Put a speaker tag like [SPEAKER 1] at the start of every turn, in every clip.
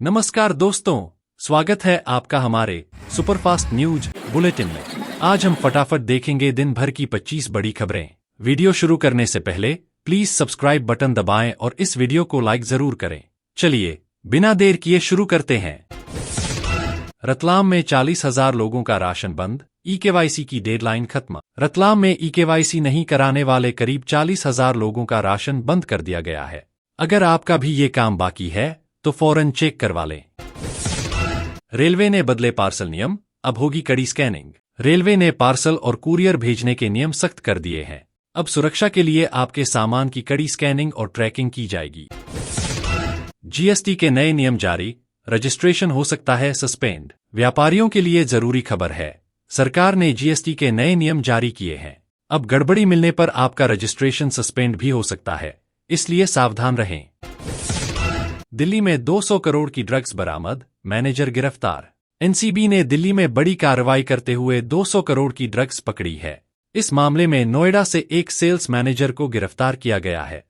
[SPEAKER 1] नमस्कार दोस्तों, स्वागत है आपका हमारे सुपरफास्ट न्यूज बुलेटिन में। आज हम फटाफट देखेंगे दिन भर की 25 बड़ी खबरें। वीडियो शुरू करने से पहले प्लीज सब्सक्राइब बटन दबाएं और इस वीडियो को लाइक जरूर करें। चलिए बिना देर किए शुरू करते हैं। रतलाम में 40,000 लोगों का राशन बंद, ई-केवाईसी की डेडलाइन खत्म। रतलाम में ई-केवाईसी नहीं कराने वाले करीब 40,000 लोगों का राशन बंद कर दिया गया है। अगर आपका भी ये काम बाकी है तो फौरन चेक करवा लें। रेलवे ने बदले पार्सल नियम, अब होगी कड़ी स्कैनिंग। रेलवे ने पार्सल और कुरियर भेजने के नियम सख्त कर दिए हैं। अब सुरक्षा के लिए आपके सामान की कड़ी स्कैनिंग और ट्रैकिंग की जाएगी। जीएसटी के नए नियम जारी, रजिस्ट्रेशन हो सकता है सस्पेंड। व्यापारियों के लिए जरूरी खबर है, सरकार ने जीएसटी के नए नियम जारी किए हैं। अब गड़बड़ी मिलने पर आपका रजिस्ट्रेशन सस्पेंड भी हो सकता है, इसलिए सावधान रहें। दिल्ली में 200 करोड़ की ड्रग्स बरामद, मैनेजर गिरफ्तार। एनसीबी ने दिल्ली में बड़ी कार्रवाई करते हुए 200 करोड़ की ड्रग्स पकड़ी है। इस मामले में नोएडा से एक सेल्स मैनेजर को गिरफ्तार किया गया है।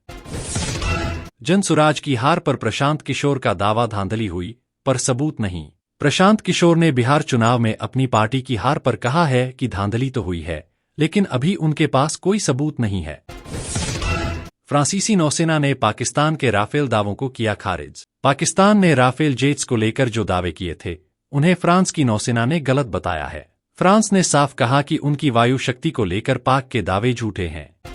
[SPEAKER 1] जनसुराज की हार पर प्रशांत किशोर का दावा धांधली हुई, पर सबूत नहीं। प्रशांत किशोर ने बिहार चुनाव में अपनी पार्टी की हार पर कहा है कि धांधली तो हुई है, लेकिन अभी उनके पास कोई सबूत नहीं है। फ्रांसीसी नौसेना ने पाकिस्तान के राफेल दावों को किया खारिज। पाकिस्तान ने राफेल जेट्स को लेकर जो दावे किए थे, उन्हें फ्रांस की नौसेना ने गलत बताया है। फ्रांस ने साफ कहा कि उनकी वायु शक्ति को लेकर पाक के दावे झूठे हैं।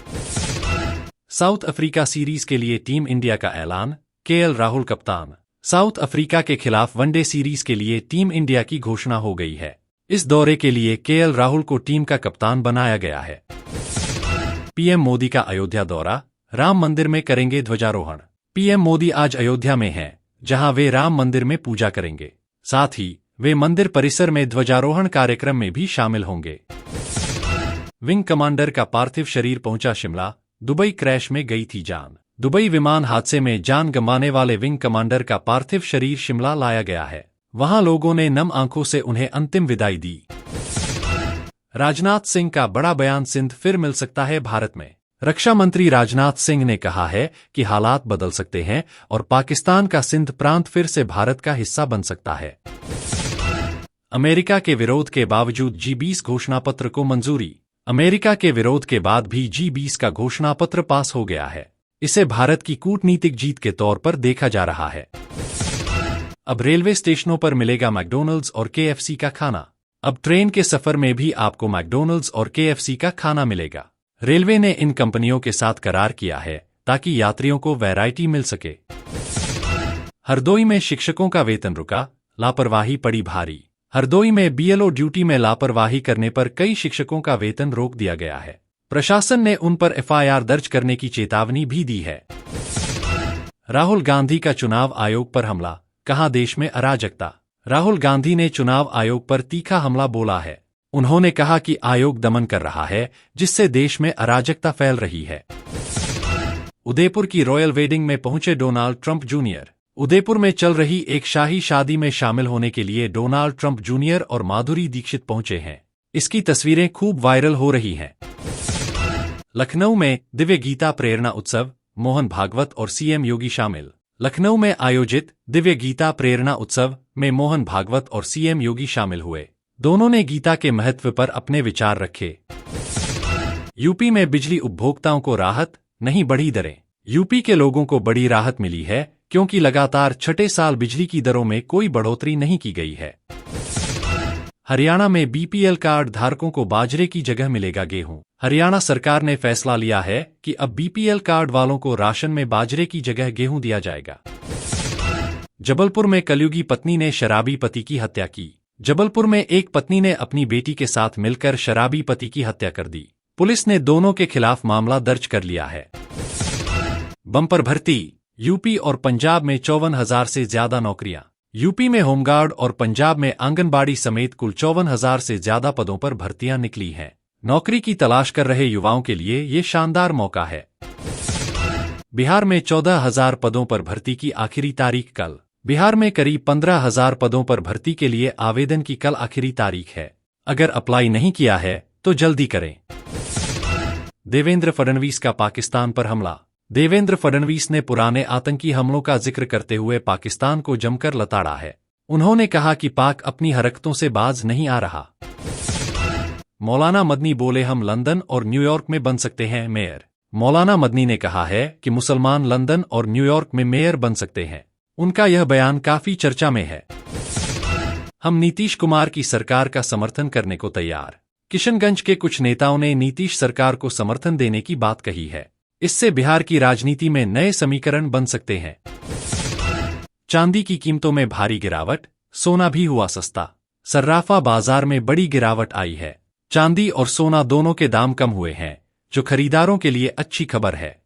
[SPEAKER 1] साउथ अफ्रीका सीरीज के लिए टीम इंडिया का ऐलान, केएल राहुल कप्तान। साउथ अफ्रीका के खिलाफ वनडे सीरीज के लिए टीम इंडिया की घोषणा हो गई है। इस दौरे के लिए केएल राहुल को टीम का कप्तान बनाया गया है। पीएम मोदी का अयोध्या दौरा, राम मंदिर में करेंगे ध्वजारोहण। पीएम मोदी आज अयोध्या में हैं, जहां वे राम मंदिर में पूजा करेंगे। साथ ही वे मंदिर परिसर में ध्वजारोहण कार्यक्रम में भी शामिल होंगे। विंग कमांडर का पार्थिव शरीर पहुंचा शिमला, दुबई क्रैश में गई थी जान। दुबई विमान हादसे में जान गंवाने वाले विंग कमांडर का पार्थिव शरीर शिमला लाया गया है। वहां लोगों ने नम आंखों से उन्हें अंतिम विदाई दी। राजनाथ सिंह का बड़ा बयान, सिंध फिर मिल सकता है भारत में। रक्षा मंत्री राजनाथ सिंह ने कहा है कि हालात बदल सकते हैं और पाकिस्तान का सिंध प्रांत फिर से भारत का हिस्सा बन सकता है। अमेरिका के विरोध के बावजूद G20 घोषणापत्र को मंजूरी। अमेरिका के विरोध के बाद भी G20 का घोषणापत्र पास हो गया है। इसे भारत की कूटनीतिक जीत के तौर पर देखा जा रहा है। अब रेलवे स्टेशनों पर मिलेगा मैकडॉनल्ड्स और KFC का खाना। अब ट्रेन के सफर में भी आपको मैकडॉनल्ड्स और KFC का खाना मिलेगा। रेलवे ने इन कंपनियों के साथ करार किया है ताकि यात्रियों को वैरायटी मिल सके। हरदोई में शिक्षकों का वेतन रुका, लापरवाही पड़ी भारी। हरदोई में BLO ड्यूटी में लापरवाही करने पर कई शिक्षकों का वेतन रोक दिया गया है। प्रशासन ने उन पर FIR दर्ज करने की चेतावनी भी दी है। राहुल गांधी का चुनाव आयोग पर हमला, कहा देश में अराजकता। राहुल गांधी ने चुनाव आयोग पर तीखा हमला बोला है। उन्होंने कहा कि आयोग दमन कर रहा है, जिससे देश में अराजकता फैल रही है। उदयपुर की रॉयल वेडिंग में पहुंचे डोनाल्ड ट्रंप जूनियर। उदयपुर में चल रही एक शाही शादी में शामिल होने के लिए डोनाल्ड ट्रंप जूनियर और माधुरी दीक्षित पहुंचे हैं। इसकी तस्वीरें खूब वायरल हो रही हैं। लखनऊ में दिव्य गीता प्रेरणा उत्सव, मोहन भागवत और CM योगी शामिल। लखनऊ में आयोजित दिव्य गीता प्रेरणा उत्सव में मोहन भागवत और CM योगी शामिल हुए। दोनों ने गीता के महत्व पर अपने विचार रखे। यूपी में बिजली उपभोक्ताओं को राहत, नहीं बढ़ी दरें। यूपी के लोगों को बड़ी राहत मिली है, क्योंकि लगातार छठे साल बिजली की दरों में कोई बढ़ोतरी नहीं की गई है। हरियाणा में BPL कार्ड धारकों को बाजरे की जगह मिलेगा गेहूं। हरियाणा सरकार ने फैसला लिया है कि अब BPL कार्ड वालों को राशन में बाजरे की जगह गेहूं दिया जाएगा। जबलपुर में कलयुगी पत्नी ने शराबी पति की हत्या की। जबलपुर में एक पत्नी ने अपनी बेटी के साथ मिलकर शराबी पति की हत्या कर दी। पुलिस ने दोनों के खिलाफ मामला दर्ज कर लिया है। बम्पर भर्ती, यूपी और पंजाब में 54,000 से ज्यादा नौकरियां। यूपी में होमगार्ड और पंजाब में आंगनबाड़ी समेत कुल 54,000 से ज्यादा पदों पर भर्तियां निकली हैं। नौकरी की तलाश कर रहे युवाओं के लिए ये शानदार मौका है। बिहार में 14,000 पदों पर भर्ती की आखिरी तारीख कल। बिहार में करीब 15,000 पदों पर भर्ती के लिए आवेदन की कल आखिरी तारीख है। अगर अप्लाई नहीं किया है तो जल्दी करें। देवेंद्र फडणवीस का पाकिस्तान पर हमला। देवेंद्र फडणवीस ने पुराने आतंकी हमलों का जिक्र करते हुए पाकिस्तान को जमकर लताड़ा है। उन्होंने कहा कि पाक अपनी हरकतों से बाज नहीं आ रहा। मौलाना मदनी बोले, हम लंदन और न्यूयॉर्क में बन सकते हैं मेयर। मौलाना मदनी ने कहा है कि मुसलमान लंदन और न्यूयॉर्क में मेयर बन सकते हैं। उनका यह बयान काफी चर्चा में है। हम नीतीश कुमार की सरकार का समर्थन करने को तैयार। किशनगंज के कुछ नेताओं ने नीतीश सरकार को समर्थन देने की बात कही है। इससे बिहार की राजनीति में नए समीकरण बन सकते हैं। चांदी की कीमतों में भारी गिरावट, सोना भी हुआ सस्ता। सर्राफा बाजार में बड़ी गिरावट आई है। चांदी और सोना दोनों के दाम कम हुए हैं, जो खरीदारों के लिए अच्छी खबर है।